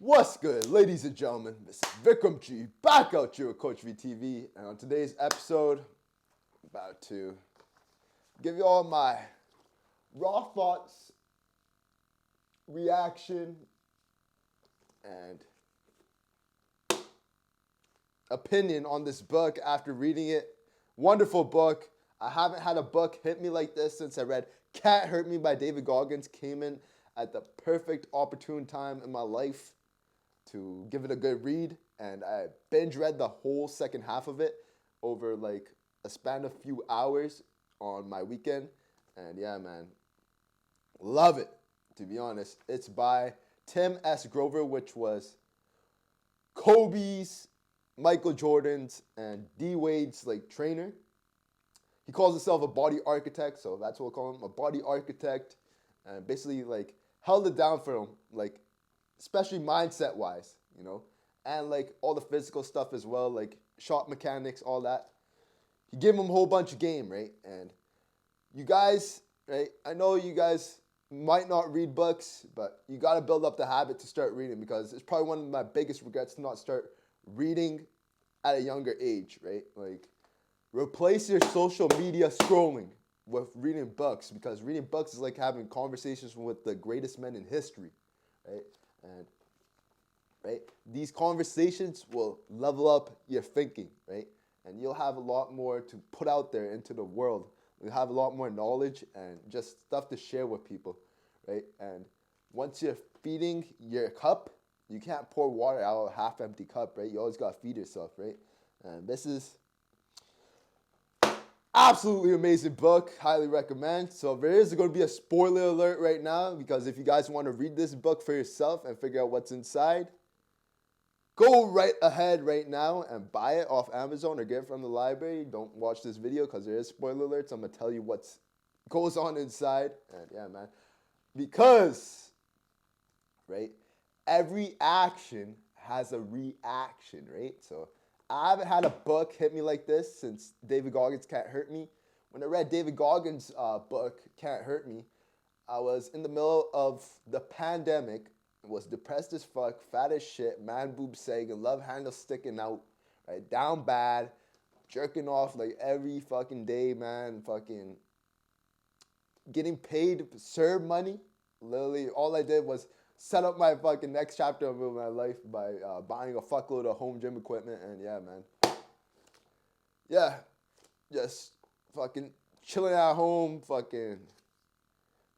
What's good, ladies and gentlemen? This is Vikram G back out here with Coach VTV, and on today's episode, I'm about to give you all my raw thoughts, reaction, and opinion on this book after reading it. Wonderful book. I haven't had a book hit me like this since I read Can't Hurt Me by David Goggins. Came in at the perfect opportune time in my life to give it a good read, and I binge read the whole second half of it over like a span of few hours on my weekend. And yeah, man, love it. To be honest, it's by Tim S. Grover, which was Kobe's, Michael Jordan's, and D Wade's like trainer. He calls himself a body architect, so that's what we'll call him, a body architect, and basically like held it down for him, like especially mindset wise, and like all the physical stuff as well, like shot mechanics, all that. He gave him a whole bunch of game, right? And you guys, right? I know you guys might not read books, but you got to build up the habit to start reading, because it's probably one of my biggest regrets to not start reading at a younger age, right? Like, replace your social media scrolling with reading books, because reading books is like having conversations with the greatest men in history, right? And right, these conversations will level up your thinking, right? And you'll have a lot more to put out there into the world. You'll have a lot more knowledge and just stuff to share with people, right? And once you're feeding your cup, you can't pour water out of a half-empty cup, right? You always got to feed yourself, right? And this is absolutely amazing book. Highly recommend. So there is going to be a spoiler alert right now, because if you guys want to read this book for yourself and figure out what's inside, go right ahead right now and buy it off Amazon or get it from the library. Don't watch this video because there is spoiler alerts. I'm going to tell you what goes on inside. And yeah, man. Because, right, every action has a reaction, right? So I haven't had a book hit me like this since David Goggins' Can't Hurt Me. When I read David Goggins' book, Can't Hurt Me, I was in the middle of the pandemic, was depressed as fuck, fat as shit, man boob sagging, love handle sticking out, right, down bad, jerking off like every fucking day, man, fucking getting paid to serve money. Literally, all I did was set up my fucking next chapter of my life by buying a fuckload of home gym equipment, and yeah, man. Yeah, just fucking chilling at home, fucking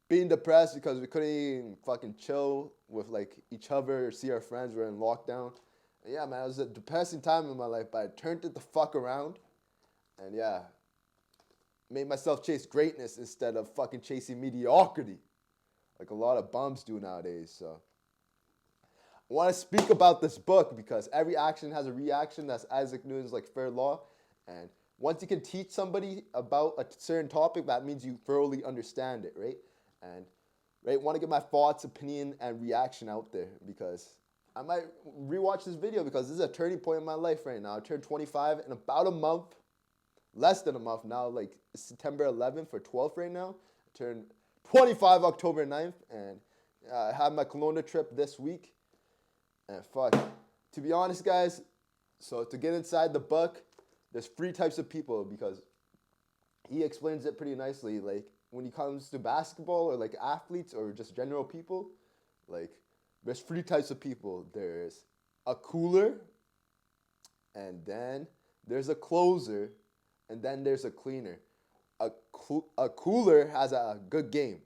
being depressed because we couldn't even fucking chill with like each other or see our friends. We're in lockdown. And yeah, man, it was a depressing time in my life, but I turned it the fuck around. And yeah, made myself chase greatness instead of fucking chasing mediocrity, like a lot of bums do nowadays. So I want to speak about this book because every action has a reaction. That's Isaac Newton's like fair law. And once you can teach somebody about a certain topic, that means you thoroughly understand it, right? And right, want to get my thoughts, opinion, and reaction out there, because I might rewatch this video because this is a turning point in my life right now. I turned 25 in about a month, less than a month now, like September 11th or 12th right now. I turned 25 October 9th, and I had my Kelowna trip this week. And fuck, to be honest, guys, so to get inside the book, there's three types of people, because he explains it pretty nicely. Like, when it comes to basketball or like athletes or just general people, like there's three types of people. There's a cooler, and then there's a closer, and then there's a cleaner. A cooler has a good game,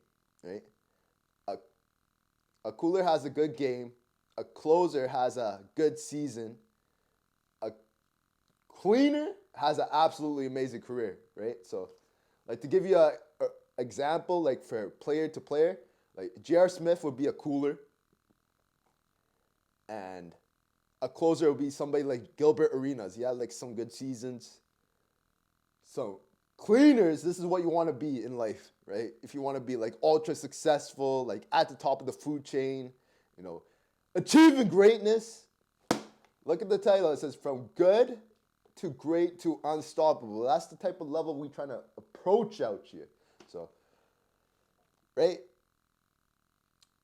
right? A cooler has a good game. A closer has a good season. A cleaner has an absolutely amazing career, right? So, like, to give you a example, like for player to player, like J.R. Smith would be a cooler, and a closer would be somebody like Gilbert Arenas. He had like some good seasons. So cleaners, this is what you want to be in life, right? If you want to be like ultra successful, like at the top of the food chain, achieving greatness. Look at the title. It says from good to great to unstoppable. That's the type of level we're trying to approach out here. So, right?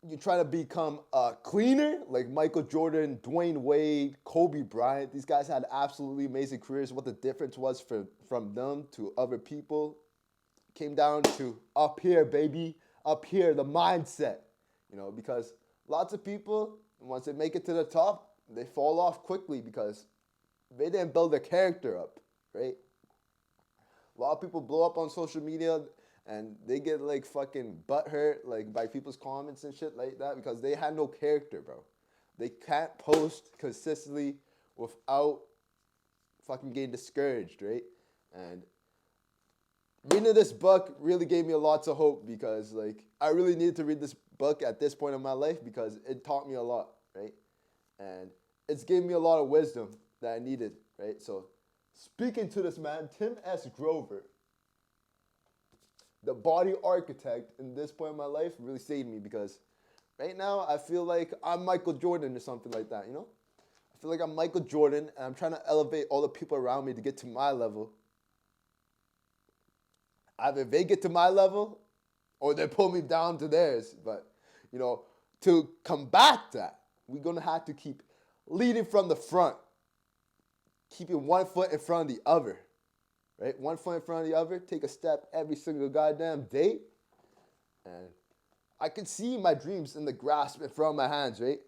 you try to become a cleaner like Michael Jordan, Dwayne Wade, Kobe Bryant. These guys had absolutely amazing careers. What the difference was from them to other people came down to up here, baby, up here, the mindset. Because lots of people, once they make it to the top, they fall off quickly because they didn't build their character up, right? A lot of people blow up on social media and they get like fucking butthurt like by people's comments and shit like that because they had no character, bro. They can't post consistently without fucking getting discouraged, right? And reading this book really gave me a lot of hope because like I really needed to read this book at this point in my life because it taught me a lot, right? And it's gave me a lot of wisdom that I needed, right? So speaking to this man, Tim S. Grover, the body architect in this point in my life really saved me because right now I feel like I'm Michael Jordan or something like that, I feel like I'm Michael Jordan and I'm trying to elevate all the people around me to get to my level. Either they get to my level or they pull me down to theirs. But, to combat that, we're going to have to keep leading from the front, keeping one foot in front of the other, right? One foot in front of the other, take a step every single goddamn day. And I can see my dreams in the grasp in front of my hands, right?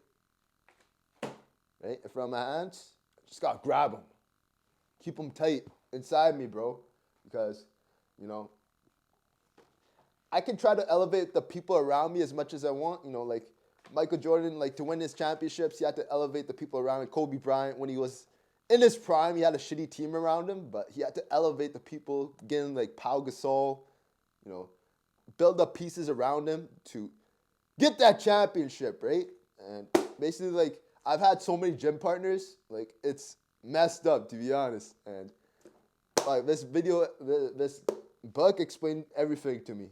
Right? In front of my hands, just got to grab them. Keep them tight inside me, bro. Because, I can try to elevate the people around me as much as I want. Like Michael Jordan, like to win his championships, he had to elevate the people around him. Kobe Bryant, when he was in his prime, he had a shitty team around him, but he had to elevate the people, getting like Pau Gasol, build up pieces around him to get that championship, right? And basically, like, I've had so many gym partners, like, it's messed up, to be honest. And like this book explained everything to me.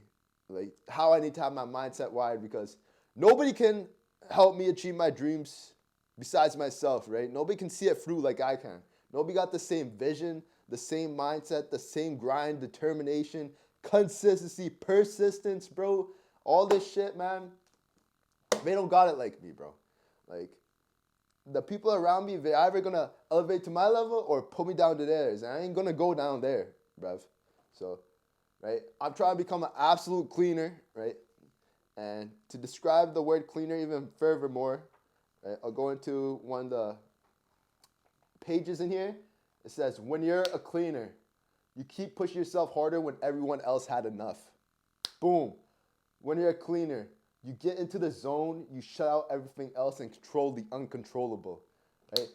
Like how I need to have my mindset wide because nobody can help me achieve my dreams besides myself, right? Nobody can see it through like I can. Nobody got the same vision, the same mindset, the same grind, determination, consistency, persistence, bro. All this shit, man. They don't got it like me, bro. Like the people around me, they're either gonna elevate to my level or put me down to theirs. And I ain't gonna go down there, bruv. So right? I'm trying to become an absolute cleaner, right? And to describe the word cleaner even furthermore, right, I'll go into one of the pages in here. It says, when you're a cleaner, you keep pushing yourself harder when everyone else had enough. Boom. When you're a cleaner, you get into the zone, you shut out everything else and control the uncontrollable, right?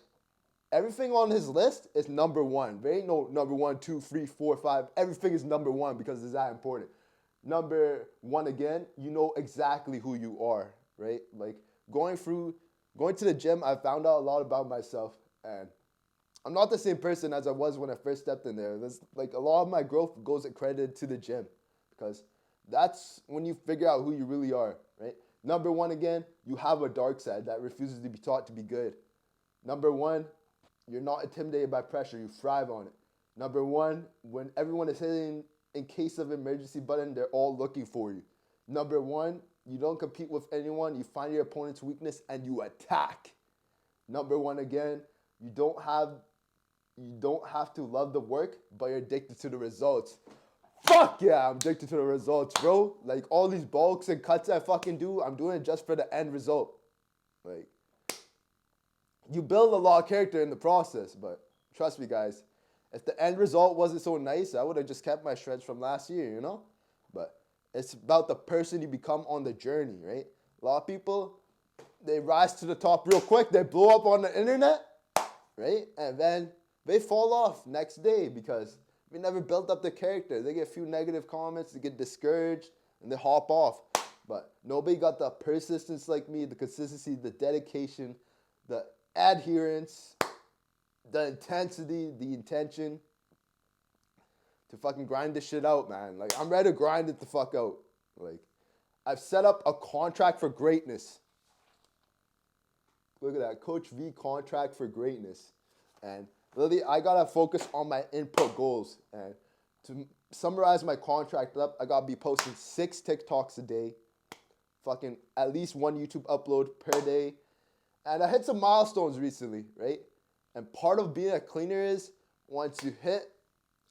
Everything on his list is number one. There ain't no number 1, 2, 3, 4, 5. Everything is number one because it's that important. Number one again, you know exactly who you are, right? Like going to the gym, I found out a lot about myself, and I'm not the same person as I was when I first stepped in there. There's like a lot of my growth goes accredited to the gym because that's when you figure out who you really are, right? Number one again, you have a dark side that refuses to be taught to be good. Number one, you're not intimidated by pressure. You thrive on it. Number one, when everyone is hitting in case of emergency button, they're all looking for you. Number one, you don't compete with anyone. You find your opponent's weakness and you attack. Number one again, you don't have to love the work, but you're addicted to the results. Fuck yeah, I'm addicted to the results, bro. Like all these bulks and cuts I fucking do, I'm doing it just for the end result. Like, you build a lot of character in the process, but trust me, guys, if the end result wasn't so nice, I would have just kept my shreds from last year, But it's about the person you become on the journey, right? A lot of people, they rise to the top real quick, they blow up on the internet, right? And then they fall off next day because they never built up their character. They get a few negative comments, they get discouraged, and they hop off. But nobody got the persistence like me, the consistency, the dedication, the adherence, the intensity, the intention to fucking grind this shit out, man. Like, I'm ready to grind it the fuck out. Like, I've set up a contract for greatness. Look at that, Coach V contract for greatness. And really, I gotta focus on my input goals. And to summarize my contract up, I gotta be posting 6 TikToks a day, fucking at least one YouTube upload per day. And I hit some milestones recently, right? And part of being a cleaner is once you hit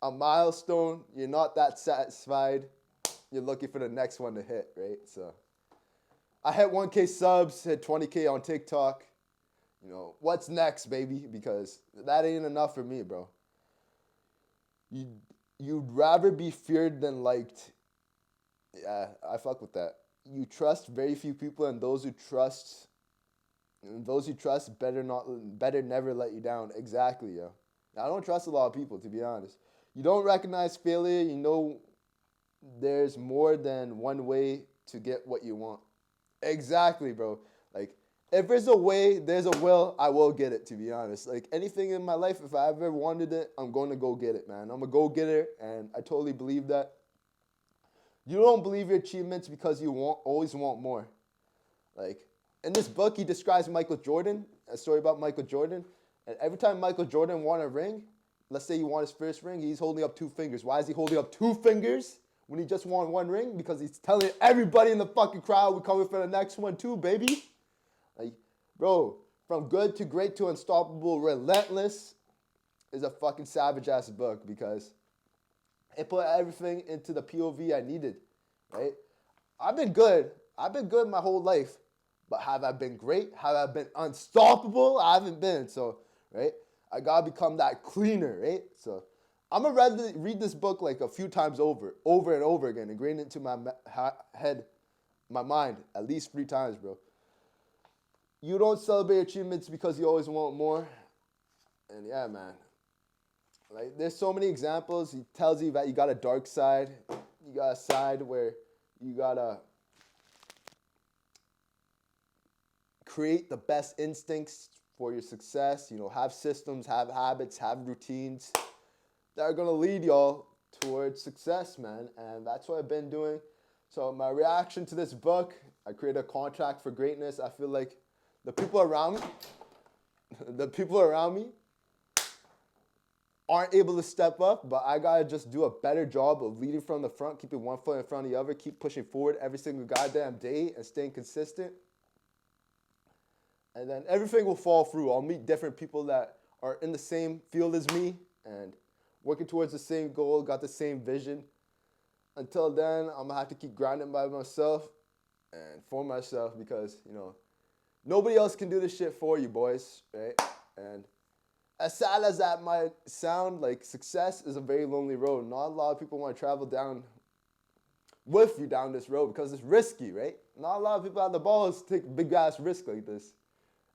a milestone, you're not that satisfied. You're looking for the next one to hit, right? So I hit 1K subs, hit 20K on TikTok. You know, what's next, baby? Because that ain't enough for me, bro. You'd rather be feared than liked. Yeah, I fuck with that. You trust very few people, and those who trust better never let you down. Exactly, yo. I don't trust a lot of people, to be honest. You don't recognize failure. You know there's more than one way to get what you want. Exactly, bro. Like, if there's a way, there's a will, I will get it, to be honest. Like, anything in my life, if I ever wanted it, I'm going to go get it, man. I'm a go-getter, and I totally believe that. You don't believe your achievements because you always want more. Like, in this book, he describes Michael Jordan, a story about Michael Jordan. And every time Michael Jordan won a ring, let's say he won his first ring, he's holding up 2 fingers. Why is he holding up 2 fingers when he just won 1 ring? Because he's telling everybody in the fucking crowd, we're coming for the next one too, baby. Like, bro, from good to great to unstoppable, Relentless is a fucking savage-ass book because it put everything into the POV I needed, right? I've been good my whole life. But have I been great? Have I been unstoppable? I haven't been. So, right? I got to become that cleaner, right? So, I'm going to read this book like a few times over and over again, ingrained into my head, my mind, at least 3 times, bro. You don't celebrate achievements because you always want more. And yeah, man. Like, there's so many examples. He tells you that you got a dark side. You got a side where you got to create the best instincts for your success. You know, have systems, have habits, have routines that are going to lead y'all towards success, man. And that's what I've been doing. So my reaction to this book, I created a contract for greatness. I feel like the people around me aren't able to step up, but I got to just do a better job of leading from the front, keeping one foot in front of the other, keep pushing forward every single goddamn day and staying consistent. And then everything will fall through. I'll meet different people that are in the same field as me and working towards the same goal, got the same vision. Until then, I'm going to have to keep grinding by myself and for myself because, you know, nobody else can do this shit for you, boys, right? And as sad as that might sound, like, success is a very lonely road. Not a lot of people want to travel down with you down this road because it's risky, right? Not a lot of people have the balls to take big-ass risk like this.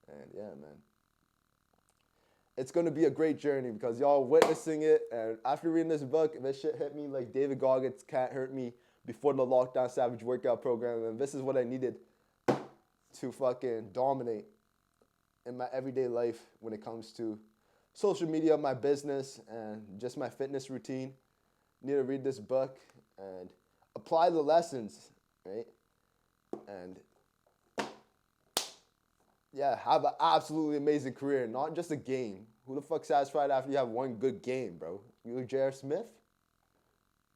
And yeah, man, it's going to be a great journey because y'all witnessing it. And after reading this book, this shit hit me like David Goggins can't hurt me before the lockdown savage workout program. And this is what I needed to fucking dominate in my everyday life when it comes to social media, my business, and just my fitness routine. Need to read this book and apply the lessons, right? And yeah, have an absolutely amazing career, not just a game. Who the fuck's satisfied after you have one good game, bro? You J.R. Smith?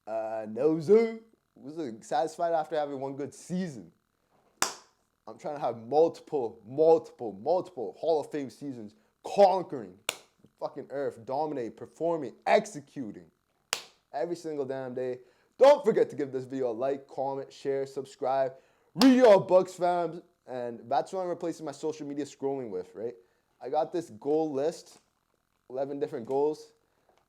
No, sir. Who's satisfied after having one good season? I'm trying to have multiple Hall of Fame seasons, conquering the fucking earth, dominating, performing, executing every single damn day. Don't forget to give this video a like, comment, share, subscribe. Read your books, fam. And that's what I'm replacing my social media scrolling with, right? I got this goal list, 11 different goals.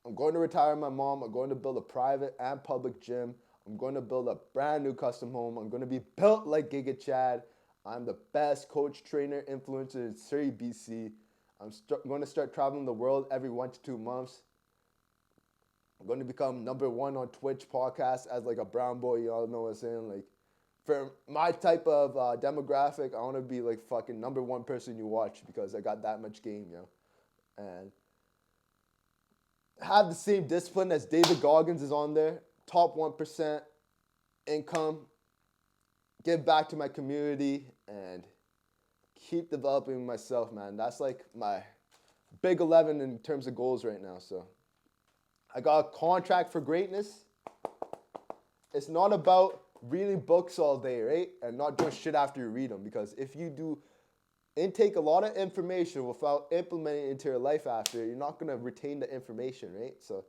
I'm going to retire my mom. I'm going to build a private and public gym. I'm going to build a brand new custom home. I'm going to be built like Giga Chad. I'm the best coach, trainer, influencer in Surrey, BC. I'm going to start traveling the world every 1 to 2 months. I'm going to become #1 on Twitch podcast as like a brown boy. Y'all know what I'm saying? Like, for my type of demographic, I want to be like fucking #1 person you watch because I got that much game, yo. And have the same discipline as David Goggins is on there. Top 1% income. Give back to my community and keep developing myself, man. That's like my big 11 in terms of goals right now. So I got a contract for greatness. It's not about reading books all day, right? And not doing shit after you read them. Because if you do intake a lot of information without implementing it into your life after, you're not going to retain the information, right? So,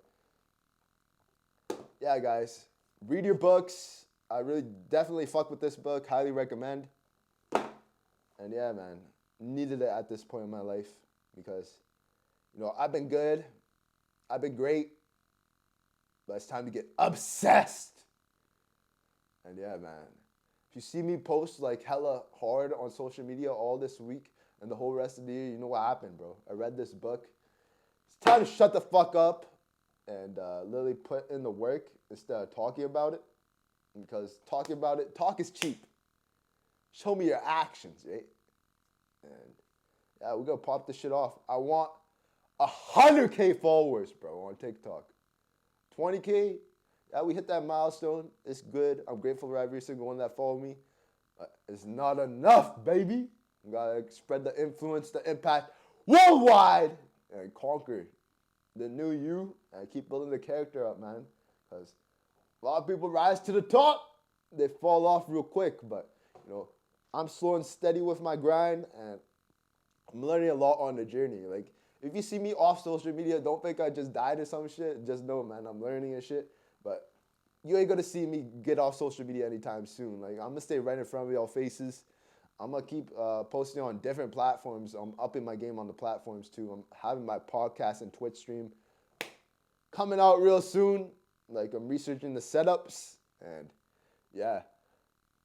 yeah, guys, read your books. I really definitely fuck with this book. Highly recommend. And yeah, man, needed it at this point in my life because, I've been good. I've been great. But it's time to get obsessed. And yeah, man. If you see me post like hella hard on social media all this week and the whole rest of the year, you know what happened, bro. I read this book. It's time to shut the fuck up and literally put in the work instead of talking about it. Because talking about it, talk is cheap. Show me your actions, right? And yeah, we're going to pop this shit off. I want 100K followers, bro, on TikTok. 20K, yeah, we hit that milestone. It's good. I'm grateful for every single one that followed me. It's not enough, baby. We gotta spread the influence, the impact worldwide, and conquer the new you and keep building the character up, man. Because a lot of people rise to the top, they fall off real quick. But I'm slow and steady with my grind, and I'm learning a lot on the journey. Like, if you see me off social media, don't think I just died or some shit. Just know, man, I'm learning and shit. But you ain't gonna see me get off social media anytime soon. Like, I'm gonna stay right in front of y'all faces. I'm gonna keep posting on different platforms. I'm upping my game on the platforms too. I'm having my podcast and Twitch stream coming out real soon. Like, I'm researching the setups, and yeah.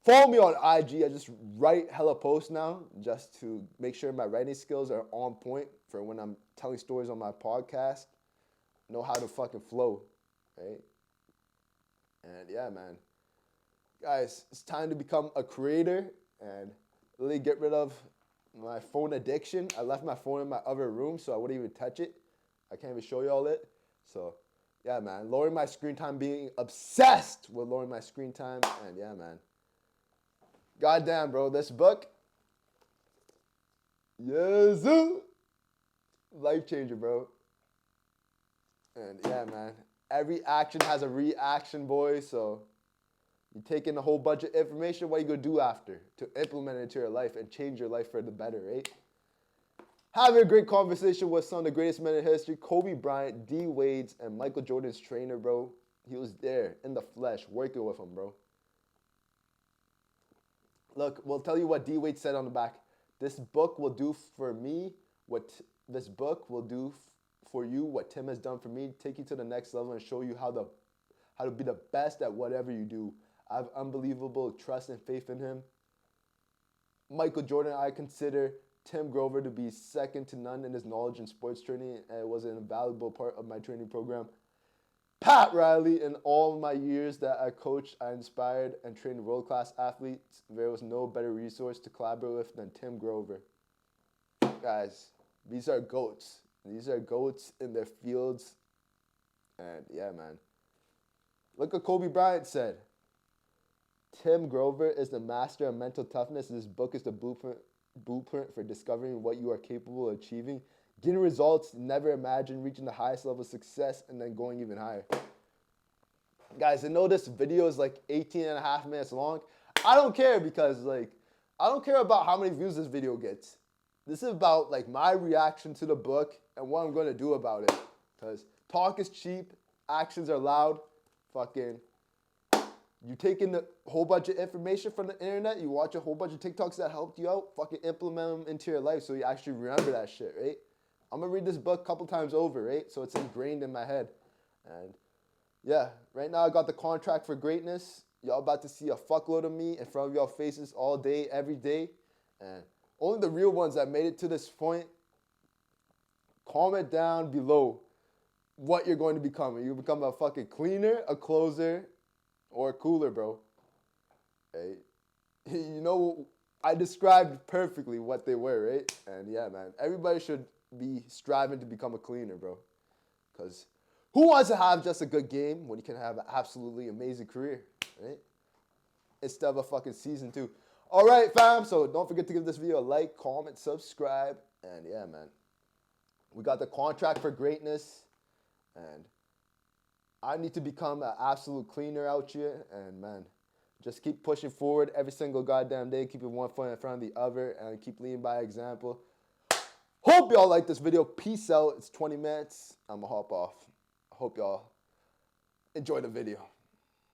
Follow me on IG. I just write hella posts now just to make sure my writing skills are on point for when I'm telling stories on my podcast. Know how to fucking flow, right? And yeah, man. Guys, it's time to become a creator and really get rid of my phone addiction. I left my phone in my other room, so I wouldn't even touch it. I can't even show y'all it. So, yeah, man. Lowering my screen time, being obsessed with lowering my screen time. And yeah, man. Goddamn, bro, this book, yes, life changer, bro. And yeah, man, every action has a reaction, boy. So you take in a whole bunch of information. What you gonna do after to implement it into your life and change your life for the better, right? Having a great conversation with some of the greatest men in history: Kobe Bryant, D. Wade's, and Michael Jordan's trainer, bro. He was there in the flesh, working with him, bro. Look, we'll tell you what D. Wade said on the back. This book will do for me what this book will do for you what Tim has done for me. Take you to the next level and show you how to be the best at whatever you do. I have unbelievable trust and faith in him. Michael Jordan, I consider Tim Grover to be second to none in his knowledge in sports training, and it was an invaluable part of my training program. Pat Riley, in all my years that I coached, I inspired and trained world-class athletes. There was no better resource to collaborate with than Tim Grover. Guys, these are GOATs. These are GOATs in their fields. And yeah, man. Look what Kobe Bryant said. Tim Grover is the master of mental toughness. This book is the blueprint for discovering what you are capable of achieving. Getting results, never imagine reaching the highest level of success and then going even higher. Guys, I know this video is like 18 and a half minutes long. I don't care because I don't care about how many views this video gets. This is about like my reaction to the book and what I'm going to do about it. Because talk is cheap, actions are loud. Fucking, you take in a whole bunch of information from the internet, you watch a whole bunch of TikToks that helped you out, fucking implement them into your life so you actually remember that shit, right? I'm going to read this book a couple times over, right? So it's ingrained in my head. And yeah, right now I got the contract for greatness. Y'all about to see a fuckload of me in front of y'all faces all day, every day. And only the real ones that made it to this point, comment down below what you're going to become. You become a fucking cleaner, a closer, or a cooler, bro. Hey, I described perfectly what they were, right? And yeah, man, everybody should be striving to become a cleaner, bro. Because who wants to have just a good game when you can have an absolutely amazing career, right? Instead of a fucking season 2. All right, fam. So don't forget to give this video a like, comment, subscribe. And yeah, man. We got the contract for greatness. And I need to become an absolute cleaner out here. And man, Just keep pushing forward every single goddamn day. Keep it one foot in front of the other and keep leading by example. Hope y'all like this video. Peace out. It's 20 minutes. I'm going to hop off. I hope y'all enjoy the video.